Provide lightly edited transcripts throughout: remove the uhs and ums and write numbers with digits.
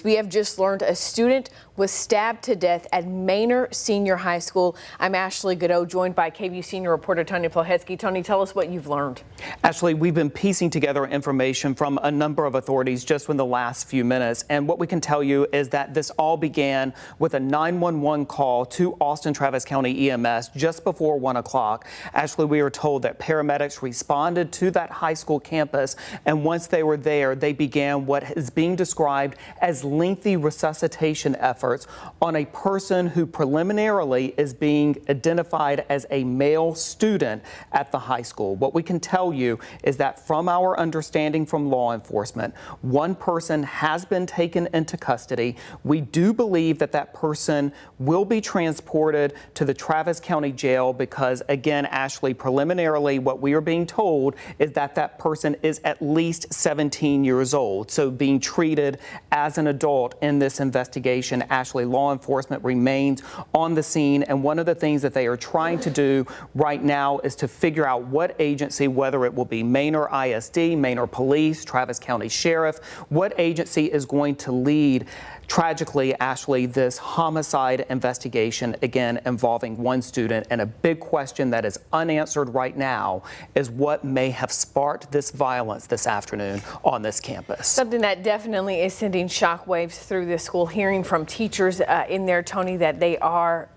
We have just learned a student was stabbed to death at Manor Senior High School. I'm Ashley Godot, joined by KVUE senior reporter Tony Plohetsky. Tony, tell us what you've learned. Ashley, we've been piecing together information from a number of authorities just in the last few minutes. And what we can tell you is that this all began with a 911 call to Austin Travis County EMS just before 1 o'clock. Ashley, we were told that paramedics responded to that high school campus. And once they were there, they began what is being described as lengthy resuscitation efforts on a person who preliminarily is being identified as a male student at the high school. What we can tell you is that from our understanding from law enforcement, one person has been taken into custody. We do believe that that person will be transported to the Travis County Jail because, again, Ashley, preliminarily what we are being told is that that person is at least 17 years old, so being treated as an adult in this investigation. Ashley, law enforcement remains on the scene, and one of the things that they are trying to do right now is to figure out what agency, whether it will be Manor ISD, Manor Police, Travis County Sheriff, what agency is going to lead, tragically, Ashley, this homicide investigation, again, involving one student. And a big question that is unanswered right now is what may have sparked this violence this afternoon on this campus. Something that definitely is sending shockwaves through this school. Hearing from teachers in there, Tony, that they are,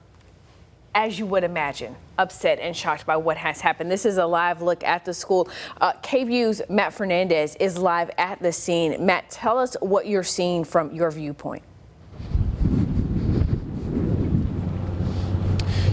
as you would imagine, upset and shocked by what has happened. This is a live look at the school. KVUE's Matt Fernandez is live at the scene. Matt, tell us what you're seeing from your viewpoint.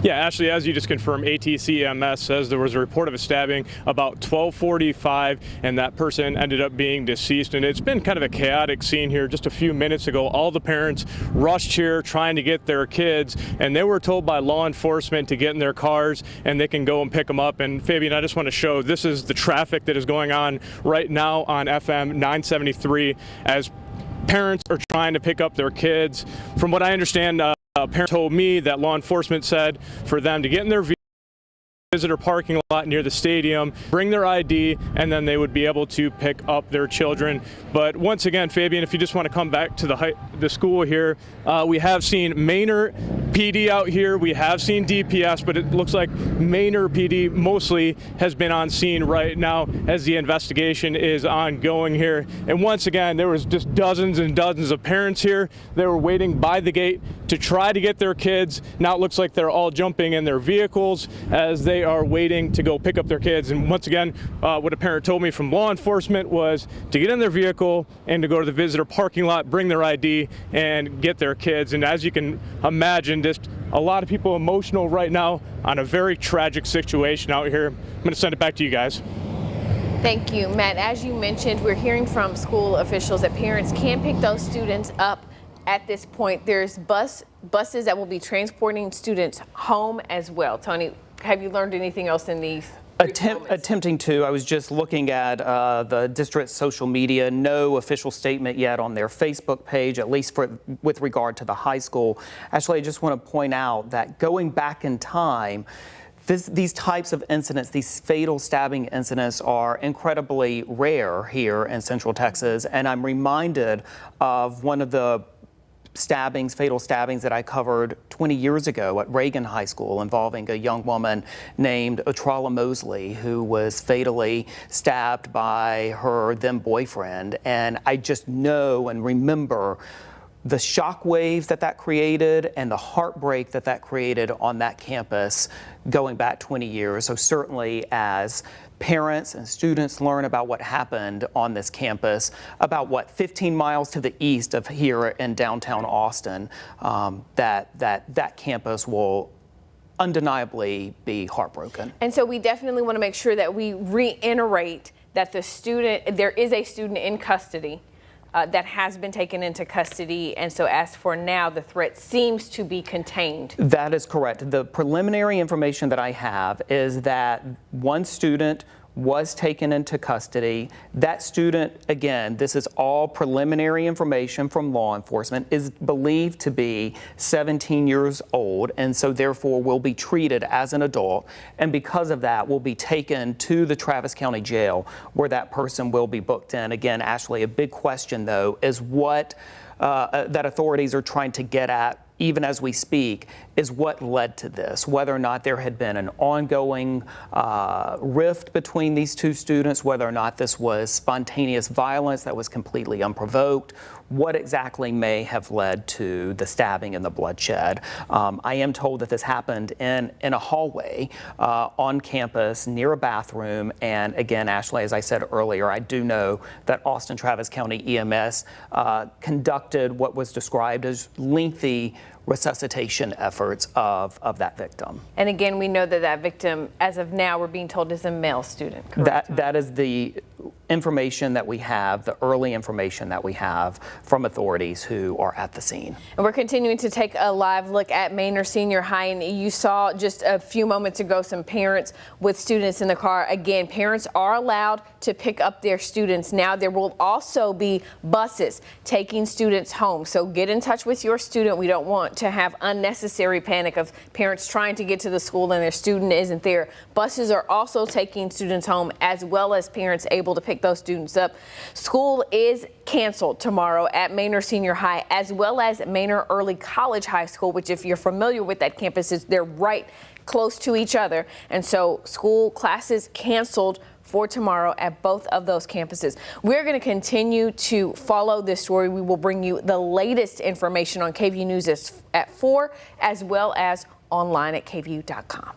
Yeah, Ashley, as you just confirmed, ATCMS says there was a report of a stabbing about 12:45, and that person ended up being deceased. And it's been kind of a chaotic scene here. Just a few minutes ago, all the parents rushed here trying to get their kids, and they were told by law enforcement to get in their cars and they can go and pick them up. And Fabian, I just want to show this is the traffic that is going on right now on FM 973 as parents are trying to pick up their kids. From what I understand, a parent told me that law enforcement said for them to get in their visitor parking lot near the stadium, bring their ID, and then they would be able to pick up their children. But once again, Fabian, if you just want to come back to the school here, we have seen Manor PD out here. We have seen DPS, but it looks like Manor PD mostly has been on scene right now as the investigation is ongoing here. And once again, there was just dozens and dozens of parents here. They were waiting by the gate to try to get their kids. Now it looks like they're all jumping in their vehicles as they are waiting to go pick up their kids. And once again, what a parent told me from law enforcement was to get in their vehicle and to go to the visitor parking lot, bring their ID, and get their kids. And as you can imagine, just a lot of people emotional right now on a very tragic situation out here. I'm going to send it back to you guys. Thank you, Matt. As you mentioned, we're hearing from school officials that parents can pick those students up at this point. There's buses that will be transporting students home as well. Tony, have you learned anything else in these? Attempting to. I was just looking at the district's social media. No official statement yet on their Facebook page, at least with regard to the high school. Actually, I just want to point out that going back in time, these types of incidents, these fatal stabbing incidents, are incredibly rare here in Central Texas. And I'm reminded of one of the fatal stabbings that I covered 20 years ago at Reagan High School involving a young woman named Atrala Mosley who was fatally stabbed by her then boyfriend. And I just know and remember the shock waves that created and the heartbreak that created on that campus going back 20 years. So certainly as parents and students learn about what happened on this campus, about 15 miles to the east of here in downtown Austin, that campus will undeniably be heartbroken. And so we definitely want to make sure that we reiterate that there is a student in custody that has been taken into custody, and so as for now, the threat seems to be contained. That is correct. The preliminary information that I have is that one student was taken into custody. That student, again, this is all preliminary information from law enforcement, is believed to be 17 years old, and so therefore will be treated as an adult, and because of that will be taken to the Travis County Jail where that person will be booked in. Again, Ashley, a big question though is what that authorities are trying to get at, even as we speak, is what led to this, whether or not there had been an ongoing rift between these two students, whether or not this was spontaneous violence that was completely unprovoked, what exactly may have led to the stabbing and the bloodshed. I am told that this happened in a hallway on campus near a bathroom. And again, Ashley, as I said earlier, I do know that Austin Travis County EMS conducted what was described as lengthy resuscitation efforts of that victim. And again, we know that victim, as of now, we're being told is a male student, correct? That is the information that we have, the early information that we have from authorities who are at the scene. And we're continuing to take a live look at Manor Senior High, and you saw just a few moments ago some parents with students in the car. Again, parents are allowed to pick up their students. Now there will also be buses taking students home, so get in touch with your student. We don't want to have unnecessary panic of parents trying to get to the school and their student isn't there. Buses are also taking students home, as well as parents able to pick those students up. School is canceled tomorrow at Manor Senior High, as well as Manor Early College High School, which, if you're familiar with that campus, they're right close to each other. And so school classes canceled for tomorrow at both of those campuses. We're going to continue to follow this story. We will bring you the latest information on KVUE News at 4, as well as online at KVUE.com.